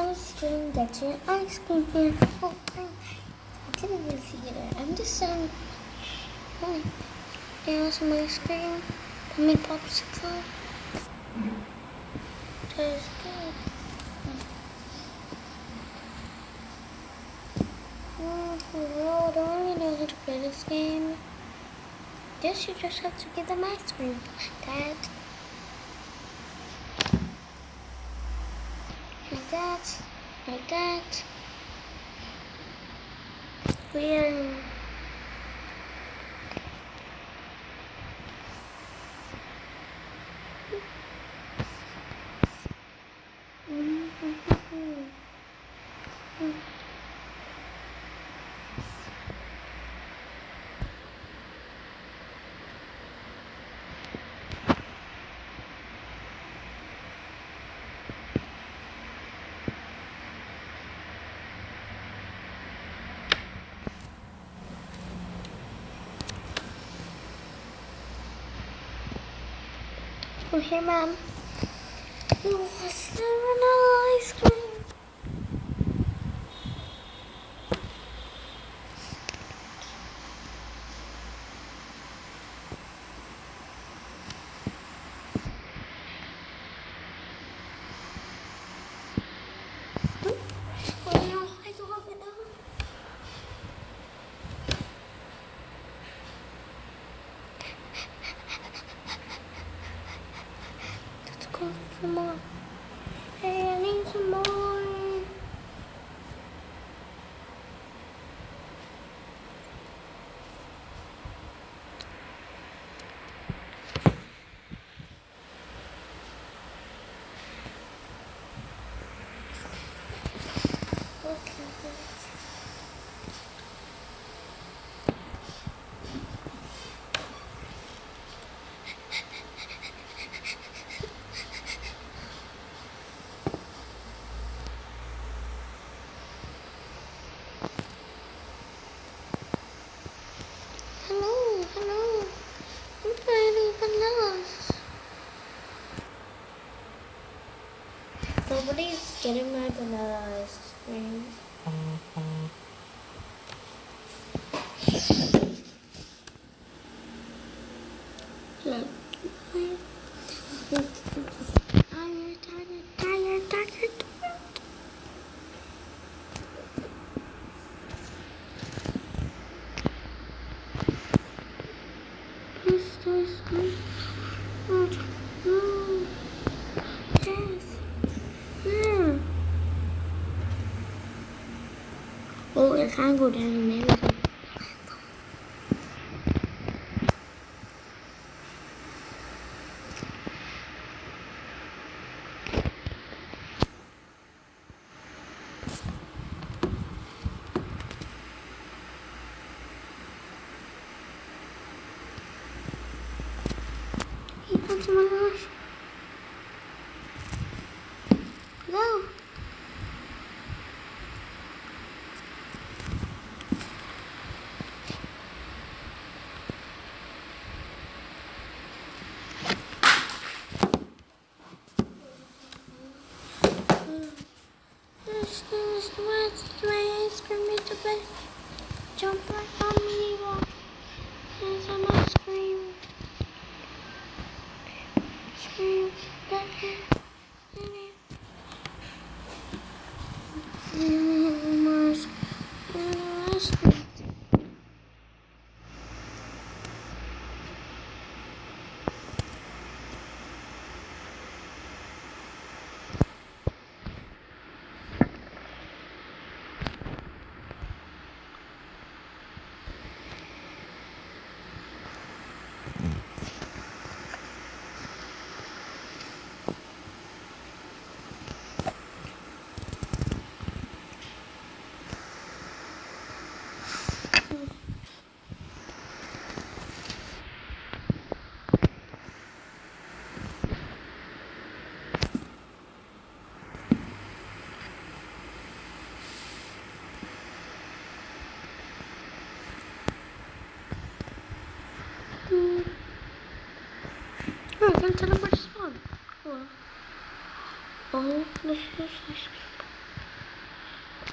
ice cream, get your ice cream here. Oh, I didn't even see it. I'm just saying, oh, there's some ice cream. I mean, popsicle. Tastes good. Well, I don't really know how to play this game. Guess you just have to give them ice cream. That. Like that. Like that. We're... Oh, here, Mom. You want some vanilla ice cream? Oh, no, I don't have vanilla. Let's go for more. Hey, I need some more. Okay. Hello, hello. I'm finding bananas. Nobody's getting my banana ice cream. Look. Tired. Please, ice cream. Yes. Oh, I can't go down there. He comes to my house. Go. This is my ice cream is the best. Jump right on me, Eva. Here's some ice cream. Ice cream. Back here. Ice cream. Oh, I can tell them where to spawn. Oh, this is ice cream.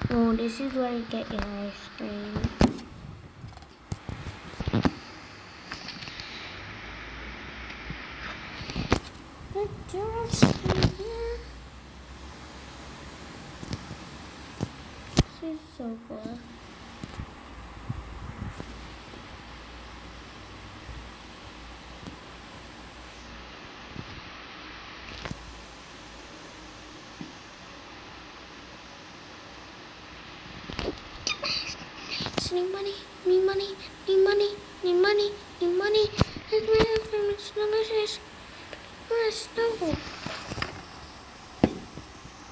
Oh, this is where you get your ice cream. Put your ice cream here. This is so good. Need money, need money, need money, need money, need money. It's my ice cream, it's delicious. Where's Snow?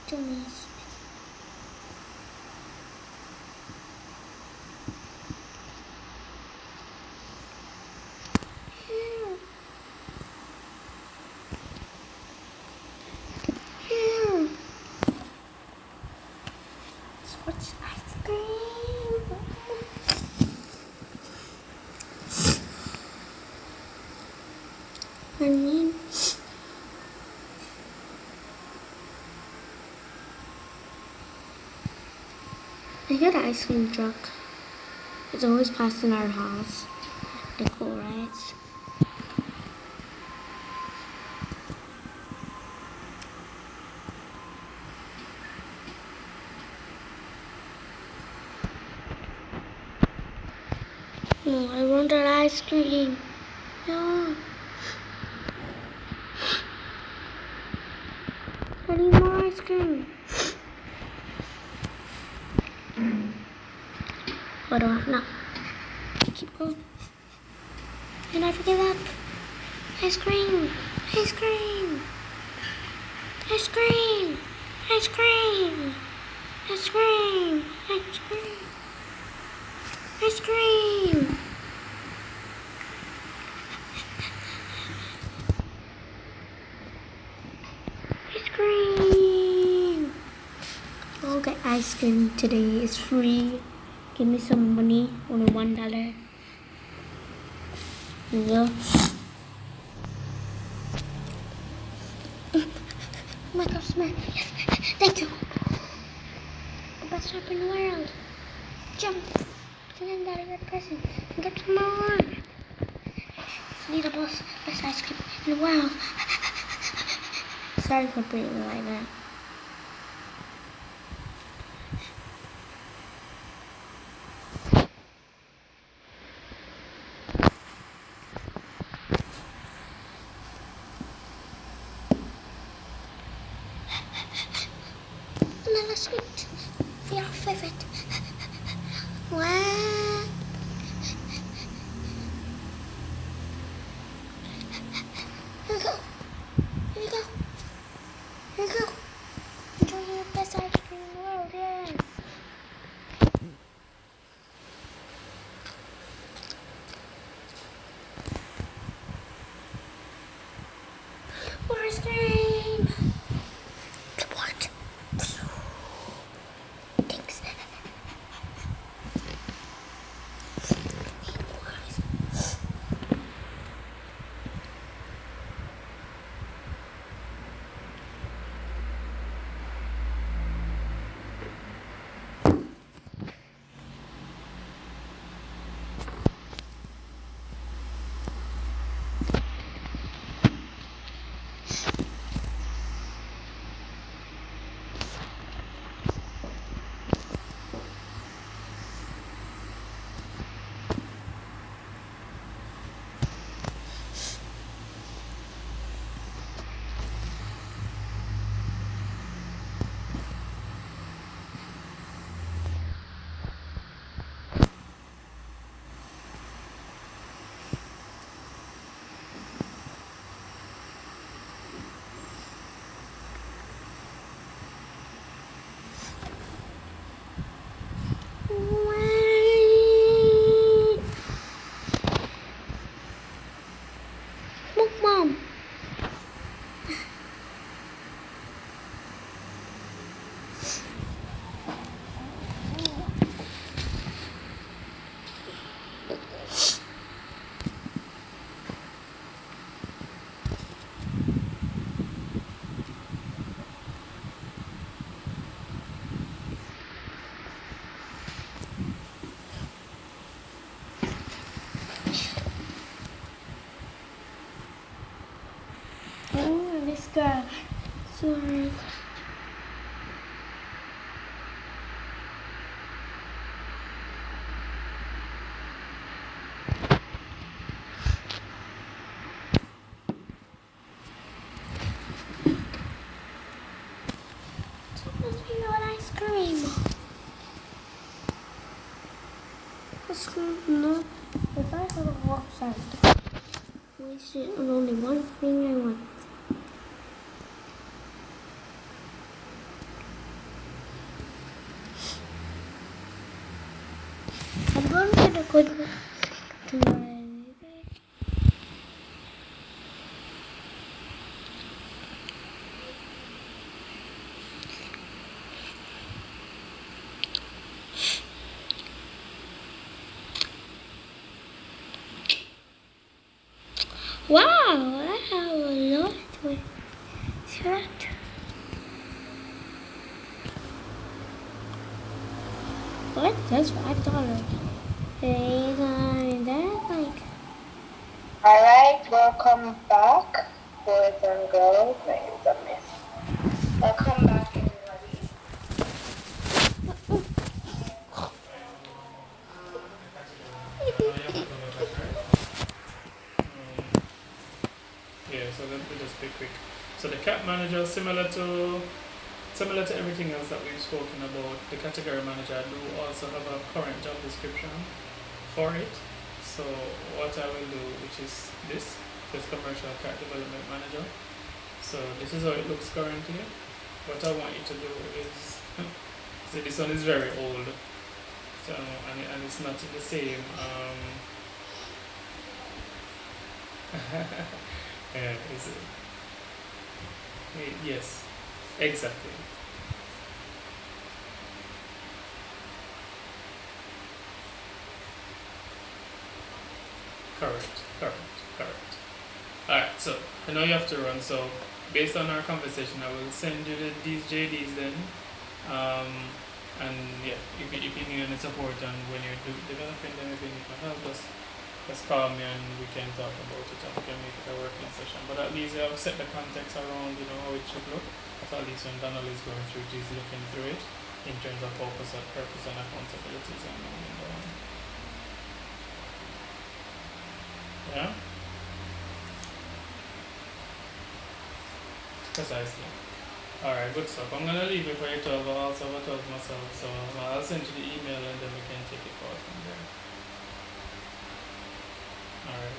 Dummies. Here. Here. Switch ice cream. I mean, I got an ice cream truck. It's always passing our house. The cool rides. Oh, I want that ice cream. No. I need more ice cream. What do I have now? Keep going. And I forget that. Ice cream. Ice cream. Ice cream. Ice cream. Ice cream. Ice cream. Ice cream. Ice cream. I'll get ice cream today. It's free. Give me some money. Only $1. Here you go. Oh my gosh, man. Yes. Thank you. The best shop in the world. Jump. And then Daddy got a present. And get some more. Need the best ice cream in the world. Sorry for breathing like that. Vanilla sweet. Your favorite. Wow. Here you go. Here you go. Here you go. Enjoy your best ice cream in the world, yeah. More ice cream. What? Thanks. Alright. You know ice cream. Ice cream, no. If I have a outside, wasted on only one thing I want. I'm going to go to my baby. Wow, I have a lot of shirt. What? That's $5. Hey, that's like. Alright, welcome back, boys and girls. It's a mess. Welcome back, everybody. Yeah, so let me just be quick. So the cat manager, similar to everything else that we've spoken about, the category manager do also have a current job description for it. So what I will do, which is this commercial cat development manager. So this is how it looks currently. What I want you to do is, so this one is very old. So and it's not in the same is it? Yes, exactly. Correct. Alright, so I know you have to run, so based on our conversation, I will send you these JDs then. And yeah, if you need any support and when you're developing them, if you need my help, just call me and we can talk about it and we can make it a working session. But at least I've set the context around, how it should look. So at least when Donald is going through it, he's looking through it in terms of purpose and accountabilities and yeah? Precisely. Alright, good stuff. I'm gonna leave it for you 12. I'll also have a 12 myself, so I'll send you the email and then we can take it forward from there. Alright.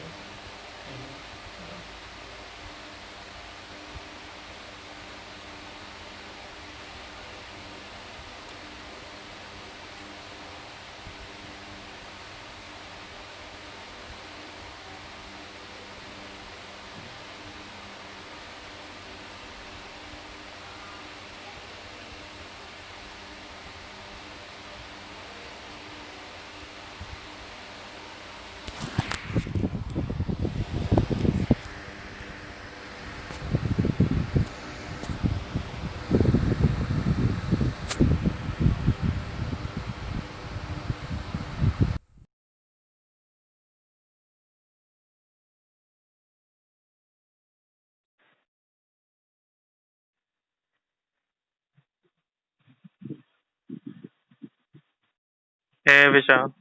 Hey Vishal,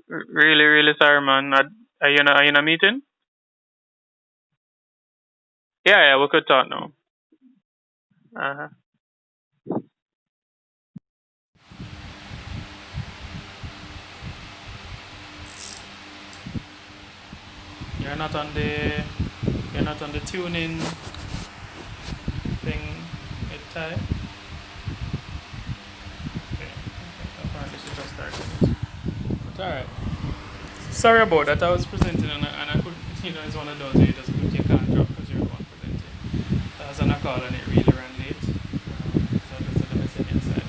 really sorry, man. Are you in a meeting? Yeah, we could talk now. Uh-huh. You're not on the tuning thing at time. Okay. Apparently she just started it. But alright. Sorry about that. I was presenting and I could, it's one of those where you just put your can't drop because you're the one presenting. I was on a call and it really ran late. So I just said, let me send you inside.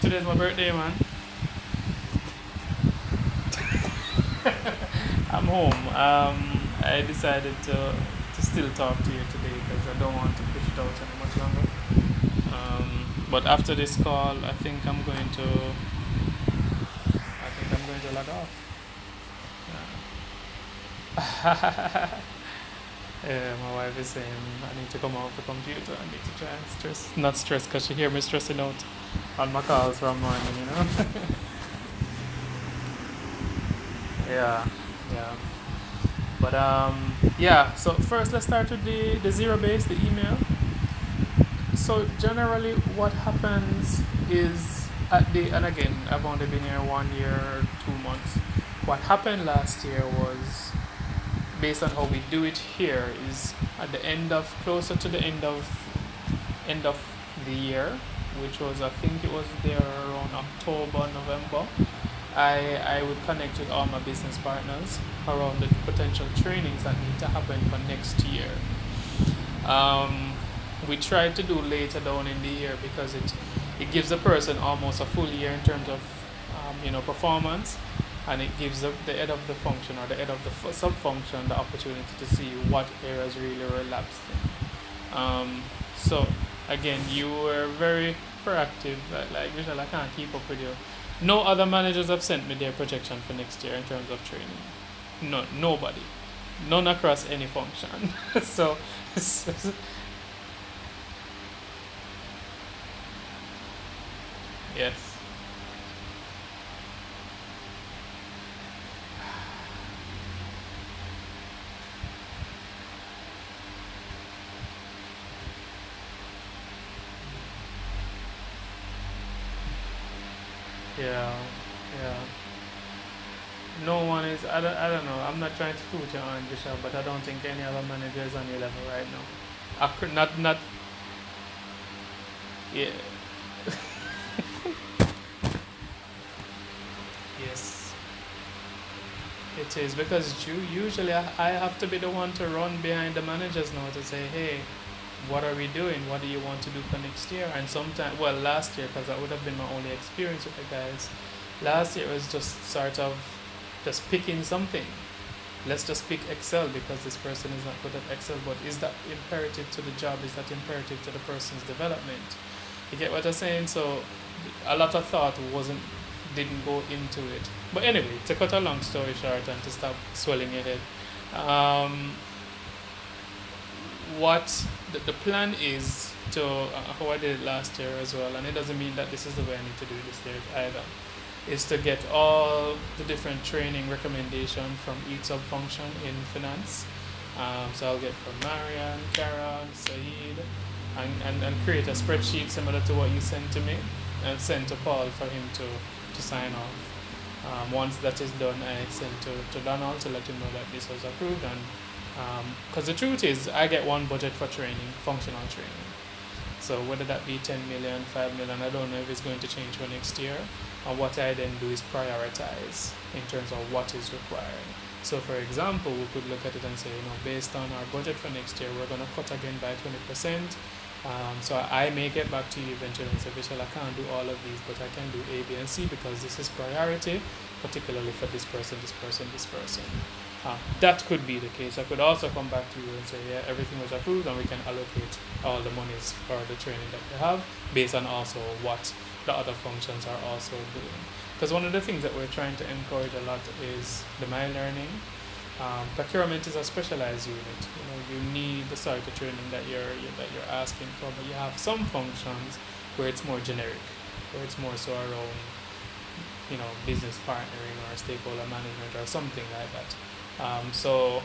Today's my birthday, man. I'm home. I decided to still talk to you today because I don't want to push it out any much longer. But after this call, I think I'm going to log off. Yeah. Yeah, my wife is saying I need to come off the computer. I need to try and not stress, because she hear me stressing out on my calls from morning, you know. Yeah, yeah. But yeah. So first, let's start with the zero base, the email. So generally, what happens is and again, I've only been here 1 year, 2 months. What happened last year was, based on how we do it here, is at the end of closer to the end of the year, which was, I think it was there around October, November. I would connect with all my business partners around the potential trainings that need to happen for next year. Um, we try to do later down in the year because it gives the person almost a full year in terms of performance, and it gives the head of the function or the head of the sub function the opportunity to see what areas really relapsed in. So again, you were very proactive. Like Vishal, I can't keep up with you. No other managers have sent me their projection for next year in terms of training. No, nobody, none across any function. so, yes, yeah, yeah. No one is. I don't know. I'm not trying to toot your own, Bishop, but I don't think any other manager is on your level right now. Not. Yeah. Yes. It is because usually I have to be the one to run behind the managers now to say, hey, what are we doing? What do you want to do for next year? And sometimes, well, last year, because that would have been my only experience with the guys, last year was just sort of just picking something. Let's just pick Excel because this person is not good at Excel, but is that imperative to the job? Is that imperative to the person's development? You get what I'm saying? So a lot of thought didn't go into it. But anyway, to cut a long story short and to stop swelling your head, um, what the plan is to how I did it last year as well, and it doesn't mean that this is the way I need to do this year either, is to get all the different training recommendation from each sub function in finance. So I'll get from Marian, Karen, Saeed, and create a spreadsheet similar to what you sent to me and send to Paul for him to sign off. Once that is done, I send to Donald to let him know that this was approved. And because the truth is, I get one budget for training, functional training. So whether that be 10 million, 5 million, I don't know if it's going to change for next year. And what I then do is prioritize in terms of what is required. So for example, we could look at it and say, based on our budget for next year, we're going to cut again by 20%. So I may get back to you eventually and say, Vishal, I can't do all of these, but I can do A, B, and C because this is priority, particularly for this person, this person, this person. That could be the case. I could also come back to you and say, yeah, everything was approved and we can allocate all the monies for the training that we have based on also what the other functions are also doing. Because one of the things that we're trying to encourage a lot is the My Learning. Procurement is a specialized unit. You need the sort of training that you're asking for, but you have some functions where it's more generic, where it's more so around business partnering or stakeholder management or something like that. So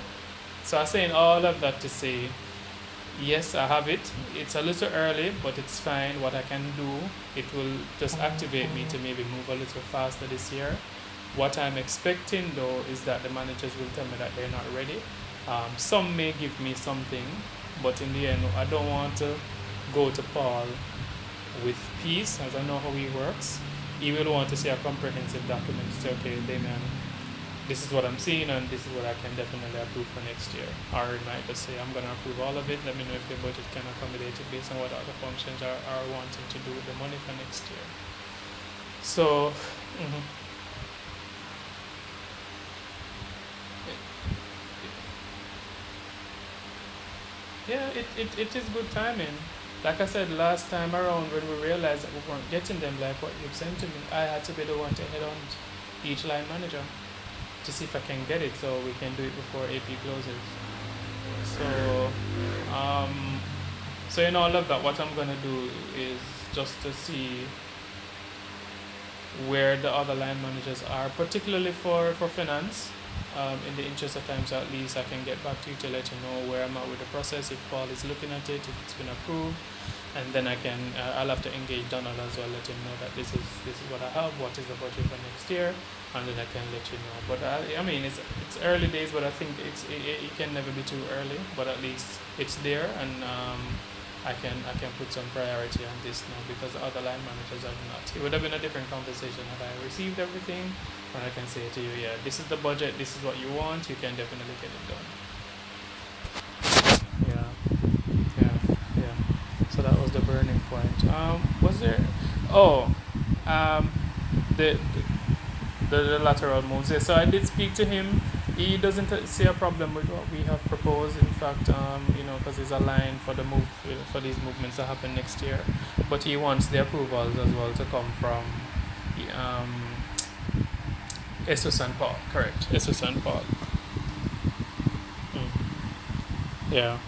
I'm saying all of that to say, yes, I have it. It's a little early, but it's fine. What I can do, it will just activate me to maybe move a little faster this year. What I'm expecting though is that the managers will tell me that they're not ready. Some may give me something, but in the end, I don't want to go to Paul with peace, as I know how he works. He will want to see a comprehensive document to say, okay, Damien, this is what I'm seeing and this is what I can definitely approve for next year. Or it might just say, I'm going to approve all of it. Let me know if your budget can accommodate it based on what other functions are wanting to do with the money for next year. So, yeah, it is good timing. Like I said last time around, when we realized that we weren't getting them like what you've sent to me, I had to be the one to head on each line manager to see if I can get it so we can do it before AP closes. So, um, so in all of that, what I'm gonna do is just to see where the other line managers are, particularly for finance. In the interest of time, so at least I can get back to you to let you know where I'm at with the process, if Paul is looking at it, if it's been approved, and then I'll have to engage Donald as well, let him know that this is what I have, what is the budget for next year, and then I can let you know. But I mean, it's early days, but I think it can never be too early. But at least it's there, and I can put some priority on this now because the other line managers have not. It would have been a different conversation had I received everything, and I can say to you, yeah, this is the budget, this is what you want, you can definitely get it done. Yeah. So that was the burning point. Was there? Oh, um, the the lateral moves. Yeah, so I did speak to him. He doesn't see a problem with what we have proposed. In fact, because he's aligned for the move for these movements to happen next year, but he wants the approvals as well to come from um, Jesus and Paul. Correct, Jesus and Paul. Mm. Yeah,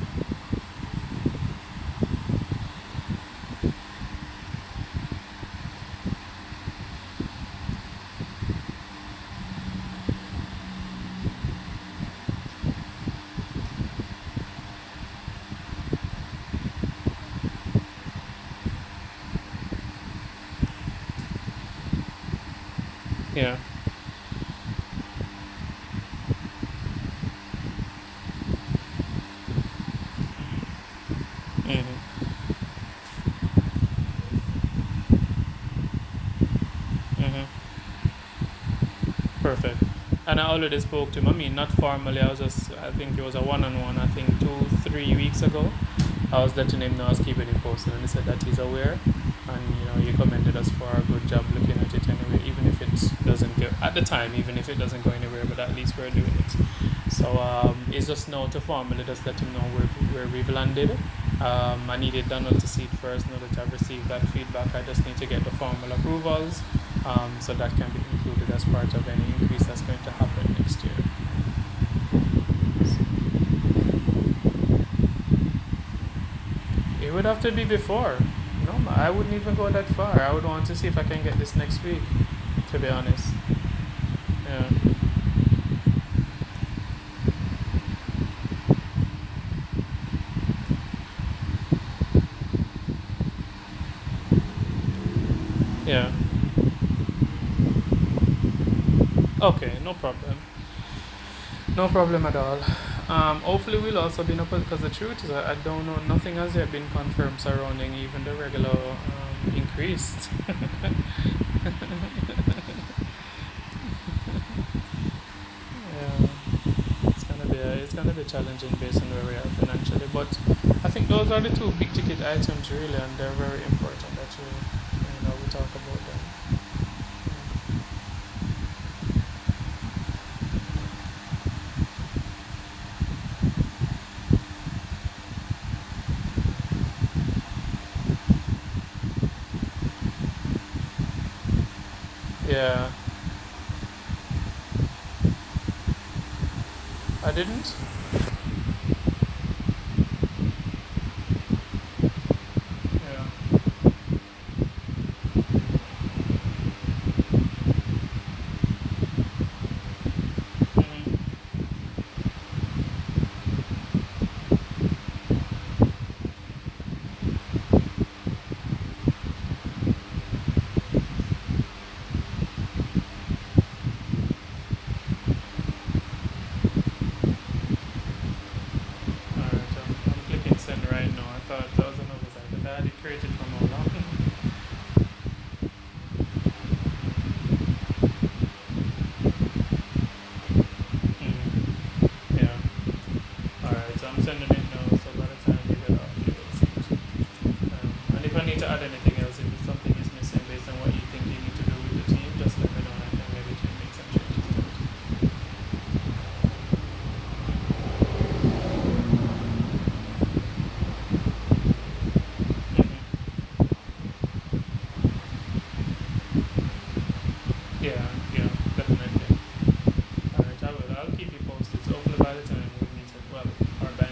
yeah. Mm-hmm. Mm-hmm. Perfect. And I already spoke to him. I mean, not formally. I think it was a one-on-one. I think 2, 3 weeks ago. I was letting him know, I was keeping him posted, and he said that he's aware. And he commended us for our good job looking at it anyway, even if it doesn't go at the time, even if it doesn't go anywhere. But at least we're doing it. So it's just now to formally just let him know where we've landed. I needed Donald to see it first. Now that I've received that feedback, I just need to get the formal approvals, so that can be included as part of any increase that's going to happen next year. It would have to be before. No, I wouldn't even go that far. I would want to see if I can get this next week, to be honest. Yeah. Yeah. Okay, no problem. No problem at all. Hopefully we'll also be in a because the truth is I don't know, nothing has yet been confirmed surrounding even the regular increase. Yeah, it's gonna be challenging based on where we are financially, but I think those are the two big ticket items really, and they're very important that we talk about them. Yeah, I didn't. Yeah. Hmm. Alright, I'm clicking send right now. I thought that was an oversight, but I had it created from how long? Hmm. Yeah. Alright, so I'm sending it now, so by the time you get off, you will see it. And if I need to add anything else, if it's something is missing based on what you think you need to do with the team, just let me know and I can maybe make some changes to it. Hmm. Yeah, yeah, definitely. Alright, I will. I'll keep you posted. So hopefully by the time we meet, well, or by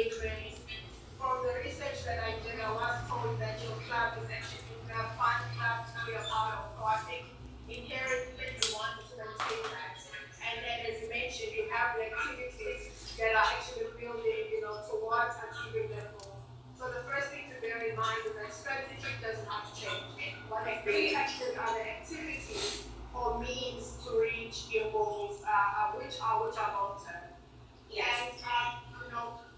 engagement. From the research that I did, I was told that your club is actually a fun club to be a part of. So I think inherently you want to maintain that. And then as you mentioned, you have the activities that are actually building, towards achieving that goal. So the first thing to bear in mind is that strategy does not change. What is impacted are the activities or means to reach your goals, which are long term. Yes. And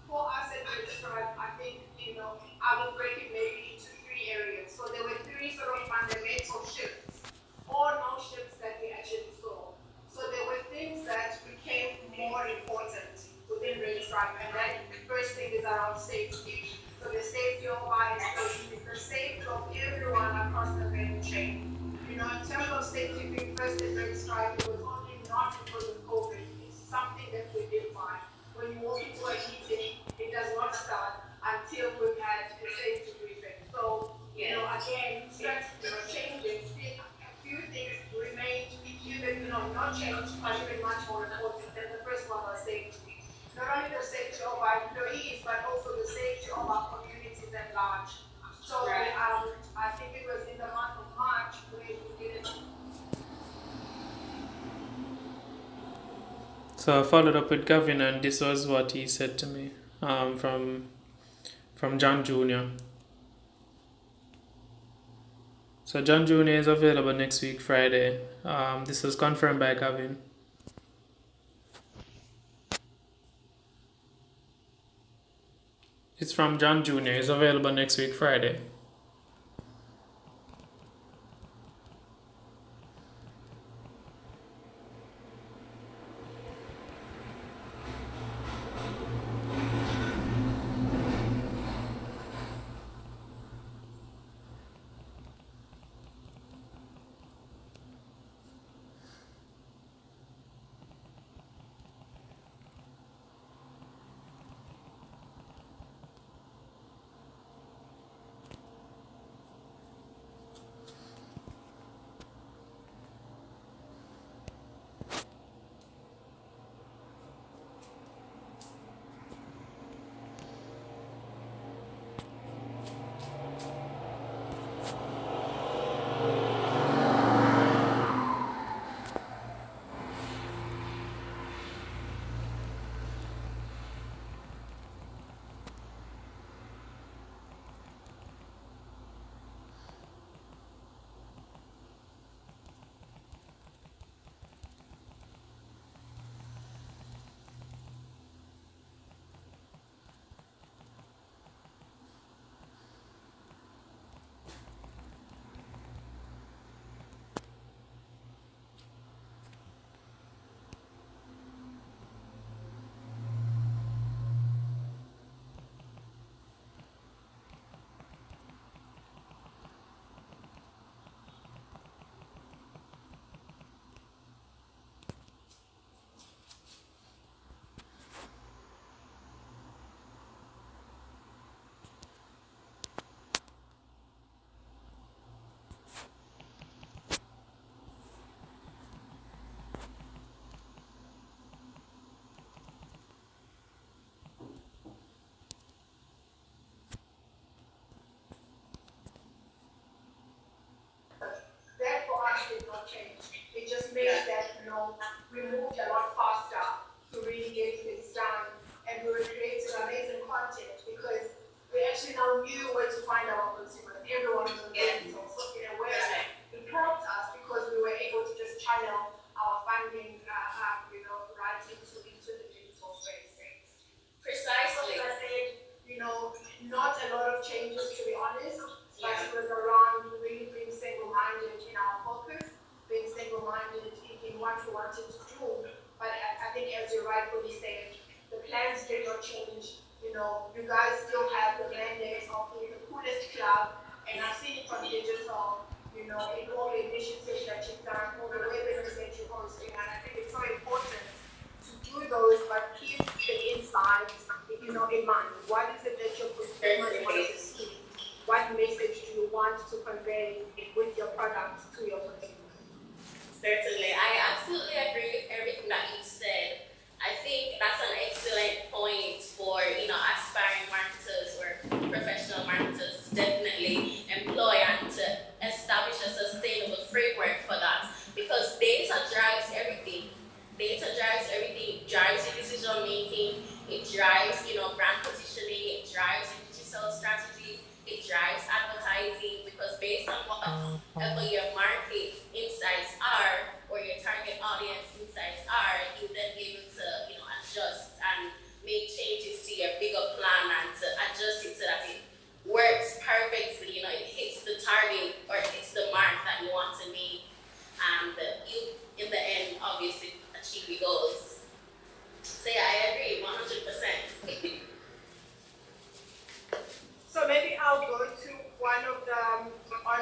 for us at Red Stripe, I think I would break it maybe into three areas. So there were three sort of fundamental shifts, or no shifts that we actually saw. So there were things that became more important within Red Stripe, and that first thing is around safety. So the safety of our employees, the safety of everyone across the value chain. In terms of safety being first at Red Stripe, it was only not because of COVID. It's something that we did find. When you walk into a meeting, it does not start until we've had a safety briefing. So, again, strategy changing. A few things remained even, not changed, but even much more important. And the first one was safety. Not only the safety of our employees, but also the safety of our communities at large. So, I think it was in the month of March where we did it. So I followed up with Gavin, and this was what he said to me from John Jr. So John Jr. is available next week, Friday. This was confirmed by Gavin. It's from John Jr. It's available next week, Friday. That for us did not change. It just means that we moved a lot faster to really get things done, and we were creating amazing content because we actually now knew where to find our consumers. Everyone was on digital, so in a way it helped us because we were able to just channel our funding, right into the digital space. Precisely. As I said, not a lot of changes to be honest, but it was around really being single-minded in our focus, being single-minded in what we wanted to do. But I think as you rightfully said, the plans did not change. You guys still have the mandate of being the coolest club, and I've seen it from digital, in all the initiatives that you've done, all the webinars that you're hosting, and I think it's so important to do those, but keep the insights, in mind. What is it that your consumers want to see? What message do you want to convey with your product to your consumers? Certainly, I absolutely agree with everything that you said. I think that's an excellent point for aspiring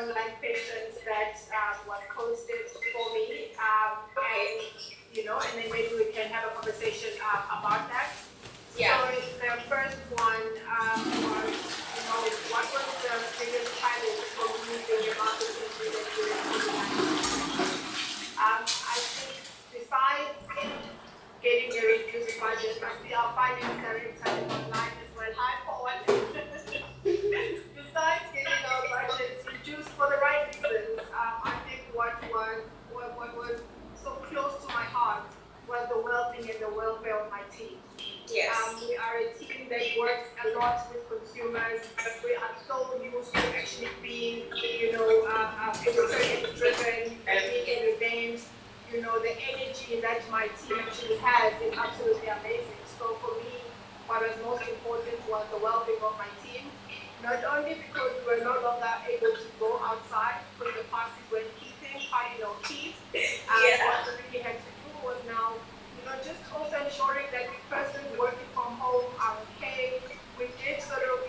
online patients that was posted for me, and and then maybe we can have a conversation about that. Yeah. So the first one was, what was the biggest challenge for you being a marketing leader during COVID-19? I think besides getting a reduced budget, we are finding very exciting online as well. Hi, Paul. Besides getting our budgets reduced for the right reasons, I think what was so close to my heart was the well-being and the welfare of my team. Yes. We are a team that works a lot with consumers. We are so used to actually being, driven, being revenge. The energy that my team actually has is absolutely amazing. So for me, what was most important was the well-being of my team. Not only because we're no longer able to go outside because the passes were keeping, teeth. What we really had to do was now, just also ensuring that the persons working from home are okay. We did sort of,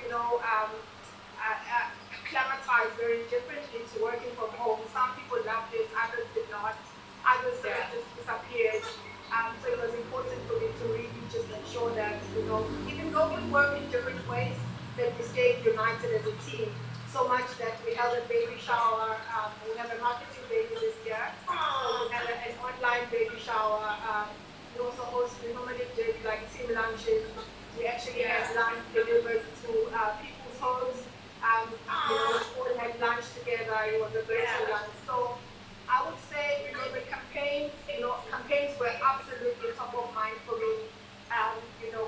acclimatize very differently to working from home. Some people loved it, others did not. Others just disappeared. So it was important for me to really just ensure that, even though we work in different ways, that we stayed united as a team. So much that we held a baby shower. We have a marketing baby this year. So we had an online baby shower. We also we normally did like team lunches. We actually had lunch delivered to people's homes. We all had lunch together. It was a virtual lunch. So I would say, the campaigns were absolutely top of mind for me.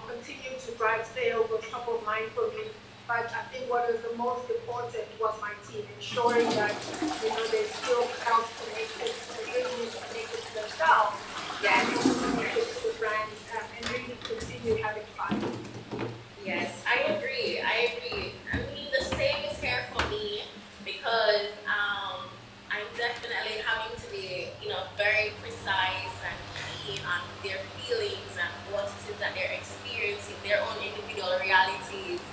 Continuing to drive sales was top of mind for me. But I think what was the most important was my team, ensuring that, they still felt connected, really connected to themselves, and connected to the brands, and really continue having fun. Yes, I agree. I mean, the same is here for me because I'm definitely having to be, very precise and keen on their feelings and what it is that they're experiencing, their own individual realities.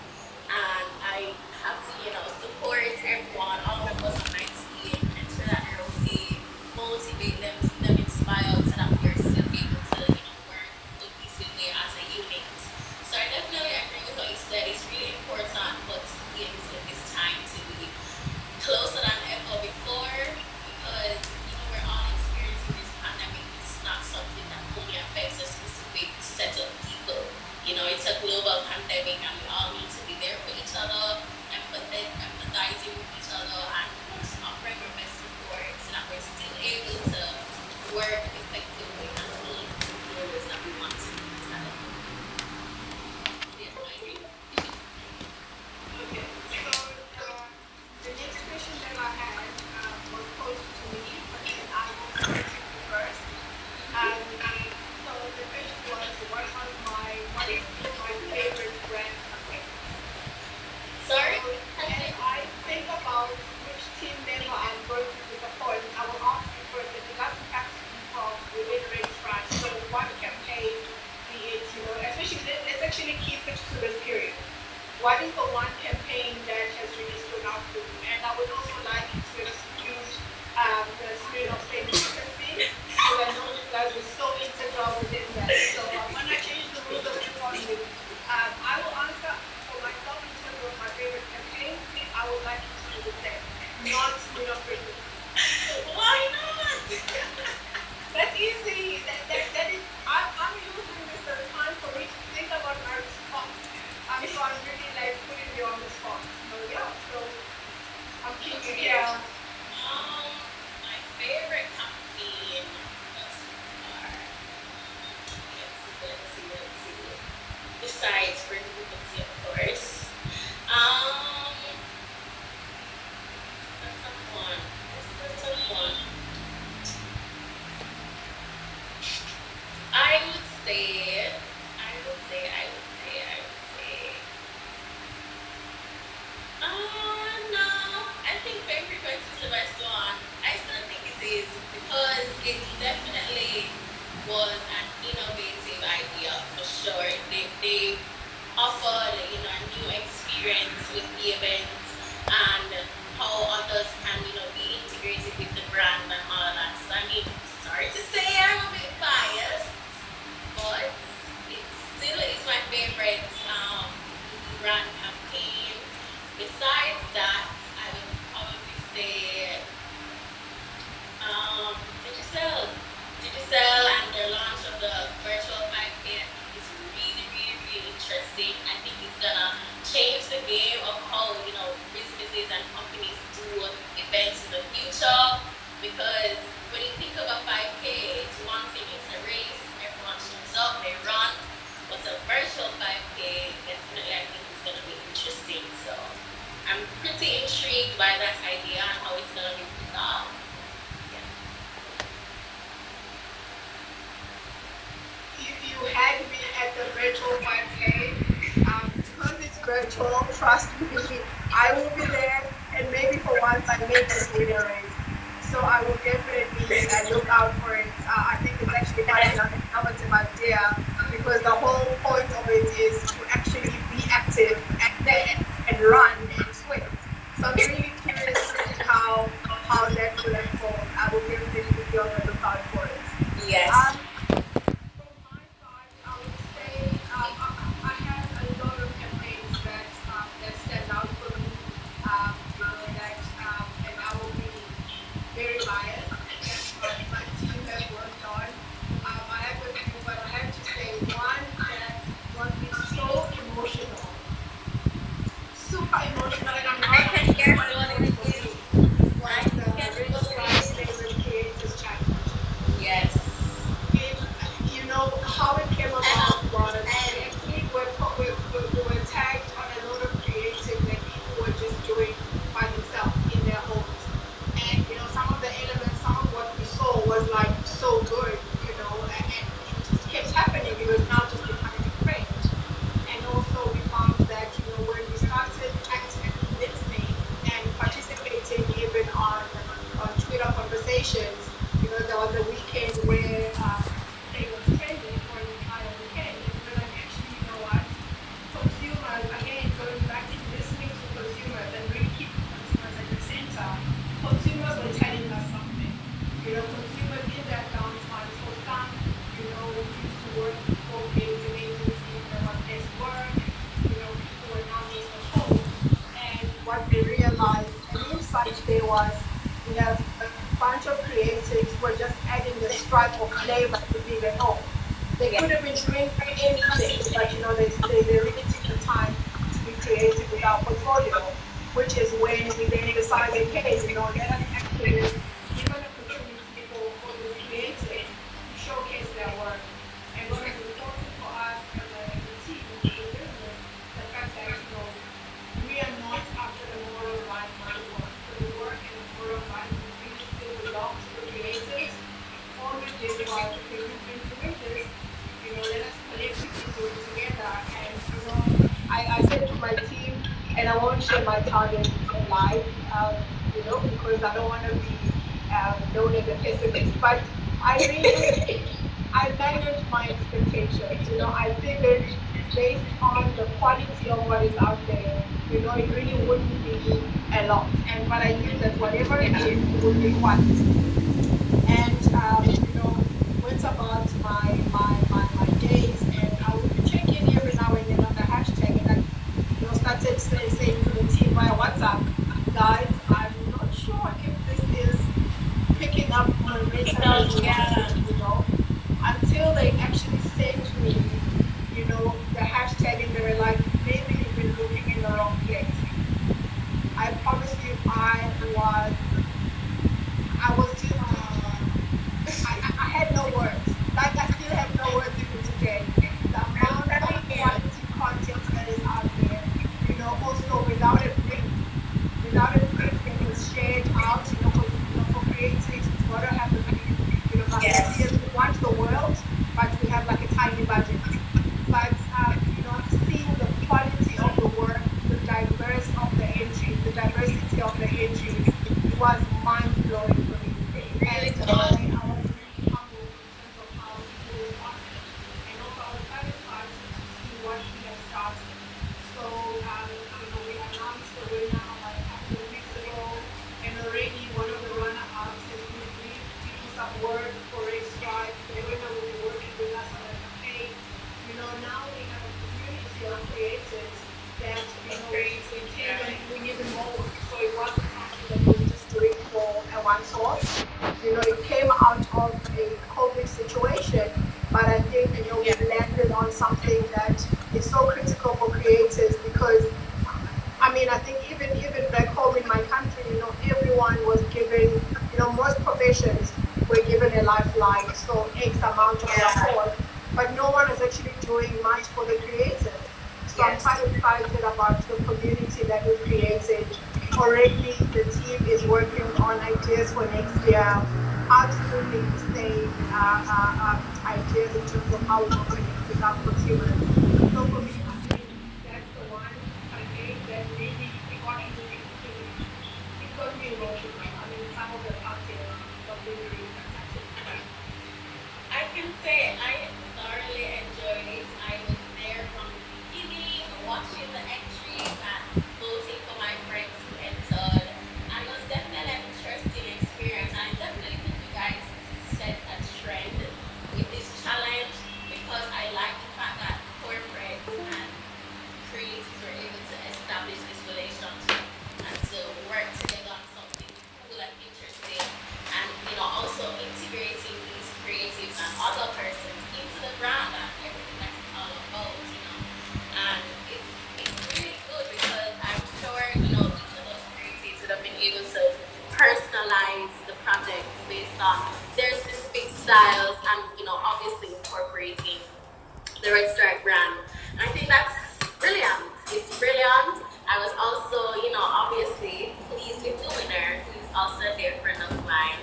And I have to, support everyone, all members of my team, ensure that they're okay, motivate them, keep them inspired so that we're still able to, work cohesively as a unit. So I definitely agree with what you said. It's really important for teams in this time to be closer than ever before because, we're all experiencing this pandemic. It's not something that only affects a specific set of people. It's a global pandemic and we all need to be there for each other, empathizing with each other and just offering our best support so that we're still able to work effectively and meet the goals that we want to meet. Yeah, I agree. Okay, so the next question that I had was posed to me, but then I will put it to you first. So the question was, what is my favorite brand campaign? Sorry? So as I think about which team member I'm going to disappoint, I will ask you first, and it doesn't have to be from within Race France. So what campaign, be it, especially, let's actually keep it to this period. What is the one campaign that has really stood out to you? And I would also like you to exclude the spirit of efficiency, because I know you guys were so integral within that. So I'm going to change the rules of accordingly. I will answer for myself in terms of my favorite campaign. I would like you to do the same, not spirit of frequency. Why not? That's easy. That is. I'm using this as time for me to think about my response. So I'm really like putting you on the spot. So yeah. So I'm keen to hear. My favorite campaign thus far. Let's see. Besides frequency, of course. That's a one. That's a one. I would say. No. I think Fame Frequency is the best one. I still think it is because it definitely was an innovative idea for sure. They offered brand campaign. Besides that, I would probably say um, Digicel. Digicel and their launch of the virtual 5K is really, really, really interesting. I think it's gonna change the game of how businesses and companies do events in the future. Because when you think of a 5K, it's one thing, it's a race, everyone shows up, they run. But a virtual 5K, definitely I think it's gonna be interesting. So I'm pretty intrigued by that idea and how it's gonna be resolved. Yeah. If you had me at the virtual 5K, because it's virtual, trust me, I will be there, and maybe for once I make this video race. So I will definitely look out for it. I think it's actually quite an innovative idea, because the whole point of it is to actually be active and run and swim. So I'm really curious to see how that will unfold. I will definitely be on the lookout for it. Yes. From my side, I would say I have a lot of campaigns that stand out for me. And I will be very biased that my team has worked on. I have a few, but I have to say one that was so emotional, super emotional, and I'm not I can guess what it is. was the Rich Guys Favorite Creators Challenge. Yes. How it came about was we were tagged on a lot of creative that people were just doing by themselves in their homes. And some of the elements, some of what we saw was like so good, and it just kept happening. It was now just becoming a trend. And also we found that, when we started actively listening and participating even on Twitter conversations, there was a weekend where it was trending for an entire weekend. And we were like, actually, you know what? Consumers, again, going back to listening to consumers and really keeping consumers at the center, consumers were telling us something. Consumers in that downtime, so some, used to work for creative agencies, there was less work, people were now being at home. And what they realized, an insight there was, we have a bunch of creatives who are just adding the stripe of flavor to being at home. They could have been doing anything, but they really took the time to be creative with our portfolio, which is when we then decided, hey, let us actually give an opportunity for the creative to showcase their work. And what is important for us as a team, as a business, the fact that we are not after the moral rights of the work. So the work and the moral rights really still belong to the creatives. All we did was, okay, we've been doing this, let us collectively do it together. And I said to my team, and I won't share my targets live, because I don't want to be known as a pessimist, but I managed my expectations. I figured based on the quality of what is out there, it really wouldn't be a lot. But I knew that whatever it is, it would be quality. And went about my days, and I would check in every now and then on the hashtag, and I started saying to the team via WhatsApp, guys, I'm not sure if this is picking up momentum, until they actually said to me, the hashtag, and they were like, maybe you've been looking in the wrong place. I promise you, I was just, I had no words. Like, I still have no words even today. The amount of quality content that is out there, also without a print that was shared out, for creatives, what happened, Yes. we want the world, but we have like a tiny budget. But, seeing the months off. It came out of a COVID situation, but I think, we've landed on something that is so critical for creators because, I think even back home in my country, everyone was given, most professions were given a lifeline, so X amount of support, but no one is actually doing much for the creators. So I'm quite excited about the community that we've created. Already the team is working on ideas for next year. Absolutely insane ideas in terms of how we're connect with our consumers. So for me, I think that's the one campaign that really got into it got me emotional. Some of the content was really, really fantastic. I can say I thoroughly enjoyed it. I was there from the beginning, watching the entries and voting for my friends who entered. And it was definitely an interesting experience. And I definitely think you guys set a trend with this challenge because I like the fact that corporates and creators were able to establish this relationship and to work together on something cool and interesting. And also integrating these creatives and other persons into the brand and everything that it's all about. And it's really good because I'm sure, each of those creatives would have been able to personalize the project based on their specific styles and, obviously incorporating the Red Stripe brand. And I think that's brilliant. It's brilliant. I was also, obviously pleased with the winner, who's also a dear friend of mine.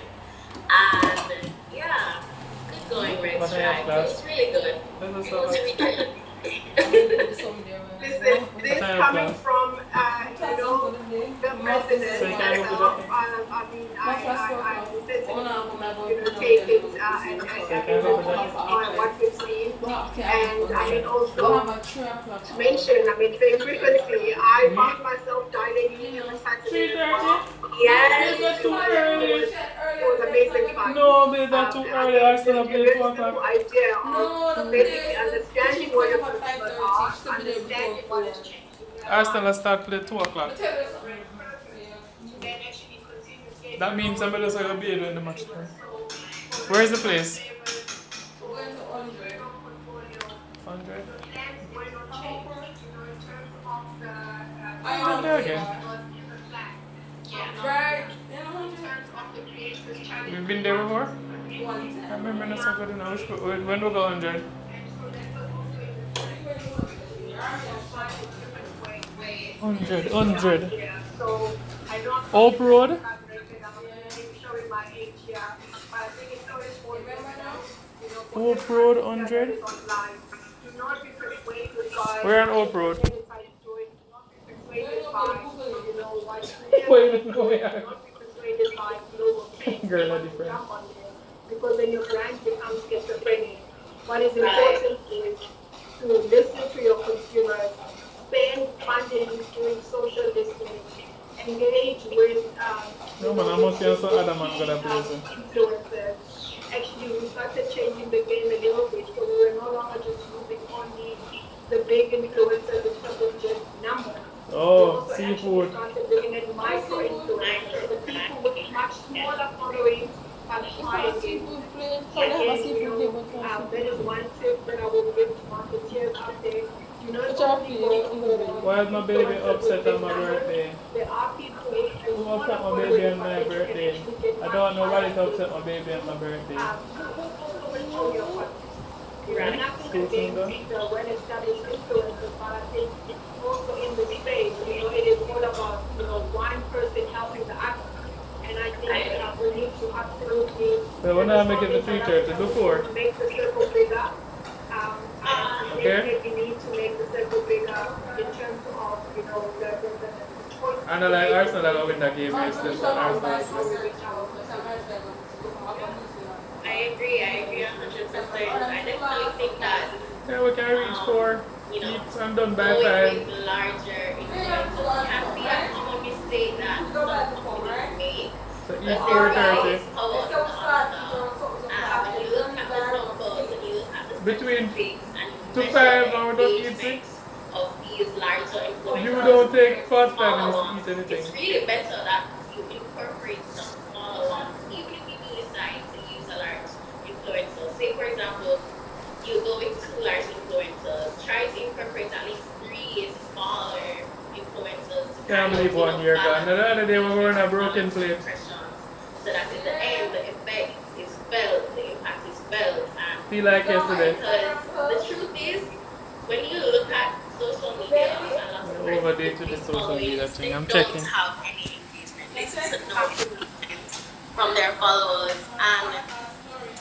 And yeah, good going, Red Stripe. It was really good. It was really good. This coming from the president of take it and what we've seen, and also to mention, very frequently I found myself dining every Saturday as well. Yes. It was amazing fun. No, babe, that's too early. I still have played 4 o'clock. Idea of basically understanding what your consumers are, understanding what has changed. Arsenal start play 2 o'clock. That means I'm just going to be in the match. Where is the place? 100. I'm there again. We've been there before? I remember not so good enough. When we go 100? Hundred. Oak Road? Oak Road 100? We're on Oak Road. Wait, go ahead. Girl, are different. Because then your brand becomes schizophrenic. What is important is to listen to your consumers, spend funding doing social listening, engage with No man, I must cancel other man got a place. influencers. Actually, we started changing the game a little bit, so we were no longer just using only the big influencers in terms of just numbers. Oh, seafood. We started looking at micro influencers, the people with much smaller followings and high engagement. That is one tip that I will give to marketeers out there. Why is my baby upset on my birthday? There are people who upset my baby on my birthday? I don't know why it's upset my baby on my birthday. You're not going to be well-established influencers, but I think also in the space, it is all about, one person helping the other. And I think we need to absolutely... Well, when I make it the 3:30 before. Make the circle bigger. Okay. You need to make the circle bigger in terms of, the choice. And I like Arsenal that win that game. I agree 100%. I definitely think that yeah, we can reach 4. I'm done by 5. Going larger in terms of can be a common mistake that some companies make. So eat 4:30. When you look at the numbers and you look at the Between statistics and 2 5 and we don't eat 6. of these larger influencers. You don't take 45 minutes to eat anything. It's really better that you incorporate some smaller ones say for example, you go with two large influencers, try to incorporate at least three smaller influencers to Can't kind of, believe you 1 know, year gone. The balance other day we were on a balance broken the plate. impressions, so that in the end the effect is felt, the impact is felt, and Feel like yesterday. because the truth is, when you look at social media, a lot of We're overdated persons the with social media followings, thing. they I'm don't checking. have any engagement. They sit no engagement from their followers, and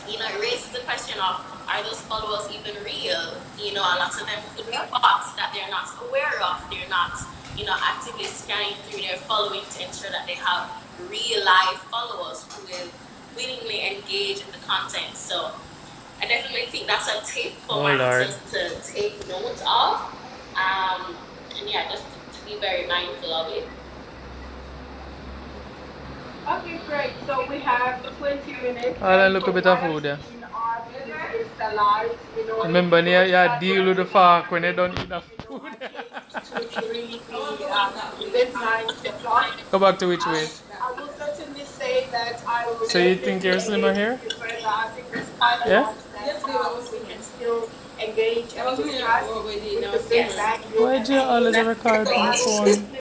you know, it raises the question of, are those followers even real? You know, a lot of them could be bots that they're not aware of. They're not, you know, actively scanning through their following to ensure that they have real life followers who will willingly engage in the content. So I definitely think that's a tip for Oh, Lord. marketers to take note of. And yeah, just to be very mindful of it. Okay, great. So we have 20 minutes. All and look a bit of food there. Remember, you deal with the fork when you don't eat the food. Go back to which way? I will certainly say that I will. So you think you're slimmer here? I think there's quite a Yeah? lot that we can still engage and discuss with the feedback. Why do you always record on the phone?